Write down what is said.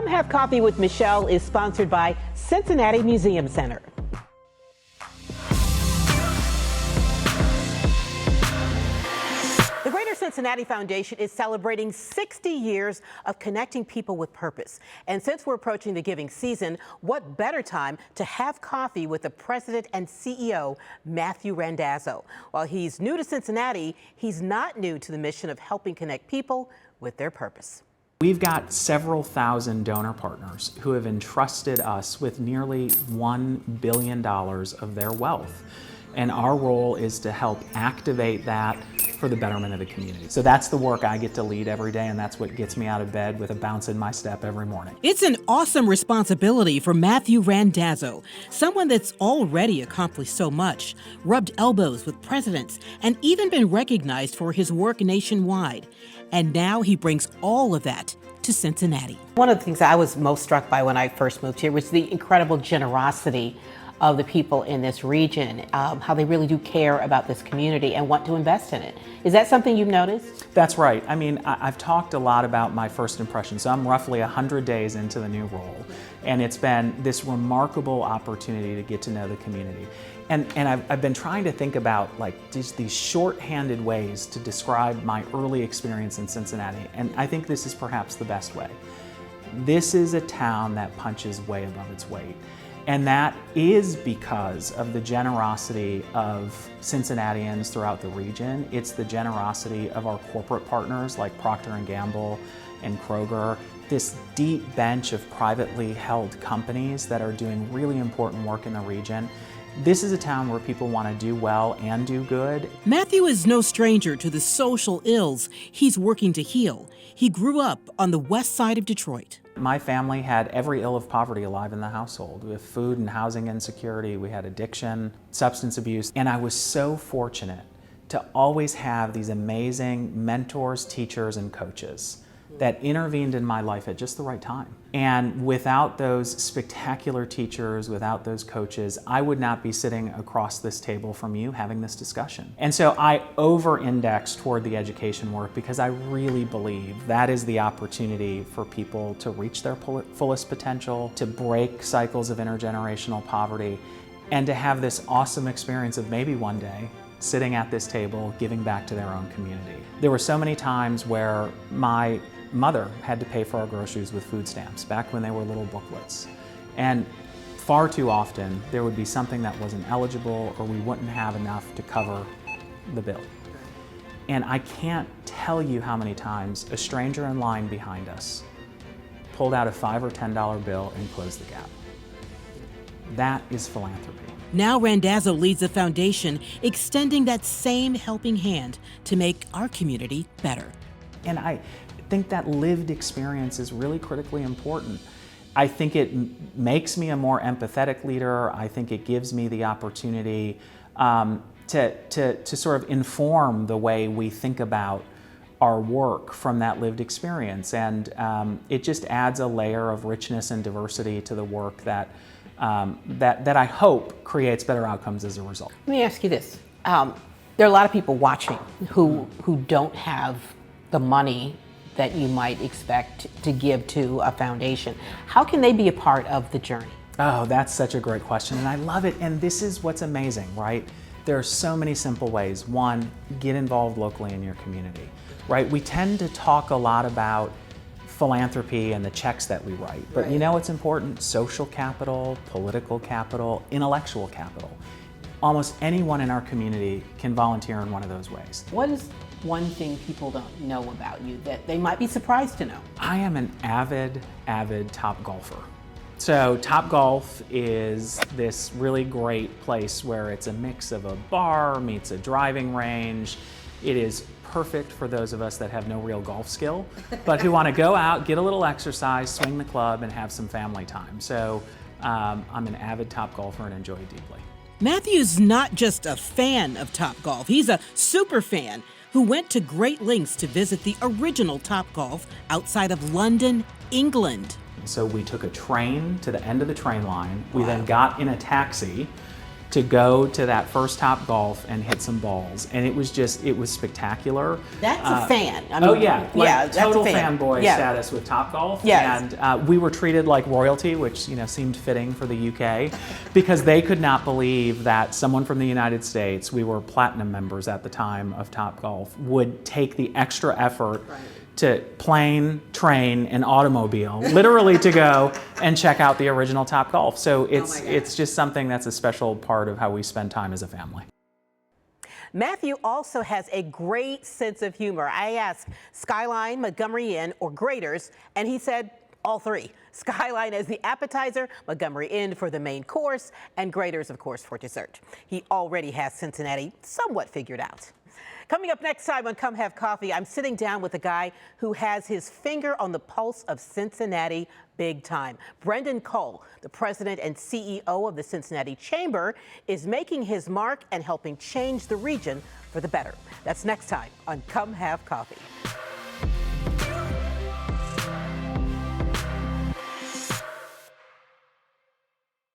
Have Coffee with Michelle is sponsored by Cincinnati Museum Center. The Greater Cincinnati Foundation is celebrating 60 years of connecting people with purpose. And since we're approaching the giving season, what better time to have coffee with the president and CEO, Matthew Randazzo. While he's new to Cincinnati, he's not new to the mission of helping connect people with their purpose. We've got several thousand donor partners who have entrusted us with nearly $1 billion of their wealth. And our role is to help activate that for the betterment of the community. So that's the work I get to lead every day, and that's what gets me out of bed with a bounce in my step every morning. It's an awesome responsibility for Matthew Randazzo, someone that's already accomplished so much, rubbed elbows with presidents, and even been recognized for his work nationwide. And now he brings all of that to Cincinnati. One of the things I was most struck by when I first moved here was the incredible generosity of the people in this region, how they really do care about this community and want to invest in it. Is that something you've noticed? That's right. I mean, I've talked a lot about my first impression. So I'm roughly 100 days into the new role, and it's been this remarkable opportunity to get to know the community. And I've been trying to think about like just these shorthanded ways to describe my early experience in Cincinnati, and I think this is perhaps the best way. This is a town that punches way above its weight. And that is because of the generosity of Cincinnatians throughout the region. It's the generosity of our corporate partners like Procter & Gamble and Kroger, this deep bench of privately held companies that are doing really important work in the region. This is a town where people want to do well and do good. Matthew is no stranger to the social ills he's working to heal. He grew up on the west side of Detroit. My family had every ill of poverty alive in the household. We have food and housing insecurity, we had addiction, substance abuse, and I was so fortunate to always have these amazing mentors, teachers, and coaches that intervened in my life at just the right time. And without those spectacular teachers, without those coaches, I would not be sitting across this table from you having this discussion. And so I over-index toward the education work because I really believe that is the opportunity for people to reach their fullest potential, to break cycles of intergenerational poverty, and to have this awesome experience of maybe one day sitting at this table, giving back to their own community. There were so many times where my mother had to pay for our groceries with food stamps back when they were little booklets. And far too often, there would be something that wasn't eligible or we wouldn't have enough to cover the bill. And I can't tell you how many times a stranger in line behind us pulled out a $5 or $10 bill and closed the gap. That is philanthropy. Now Randazzo leads the foundation, extending that same helping hand to make our community better. And I think that lived experience is really critically important. I think it makes me a more empathetic leader. I think it gives me the opportunity to sort of inform the way we think about our work from that lived experience. And it just adds a layer of richness and diversity to the work that I hope creates better outcomes as a result. Let me ask you this. There are a lot of people watching who don't have the money that you might expect to give to a foundation. How can they be a part of the journey? Oh, that's such a great question, and I love it. And this is what's amazing, right? There are so many simple ways. One, get involved locally in your community, right? We tend to talk a lot about philanthropy and the checks that we write, but you know what's important? Social capital, political capital, intellectual capital. Almost anyone in our community can volunteer in one of those ways. What is one thing people don't know about you that they might be surprised to know? I am an avid Top golfer. So Top Golf is this really great place where it's a mix of a bar meets a driving range. It is perfect for those of us that have no real golf skill, but who want to go out, get a little exercise, swing the club, and have some family time. So I'm an avid Top golfer and enjoy it deeply. Matthew's not just a fan of Top Golf, he's a super fan who went to great lengths to visit the original Top Golf outside of London, England. So we took a train to the end of the train line. We then got in a taxi to go to that first Top Golf and hit some balls, and it was spectacular. That's a fan. I mean, oh yeah, like yeah, that's total a fan. fanboy Yeah. status with Top Golf. Yes. And we were treated like royalty, which seemed fitting for the UK, because they could not believe that someone from the United States, we were platinum members at the time of Top Golf, would take the extra effort to plane, train, and automobile, literally to go and check out the original Top Golf. So it's just something that's a special part of how we spend time as a family. Matthew also has a great sense of humor. I asked Skyline, Montgomery Inn, or Graders, and he said all three. Skyline as the appetizer, Montgomery Inn for the main course, and Graders, of course, for dessert. He already has Cincinnati somewhat figured out. Coming up next time on Come Have Coffee, I'm sitting down with a guy who has his finger on the pulse of Cincinnati big time. Brendan Cole, the president and CEO of the Cincinnati Chamber, is making his mark and helping change the region for the better. That's next time on Come Have Coffee.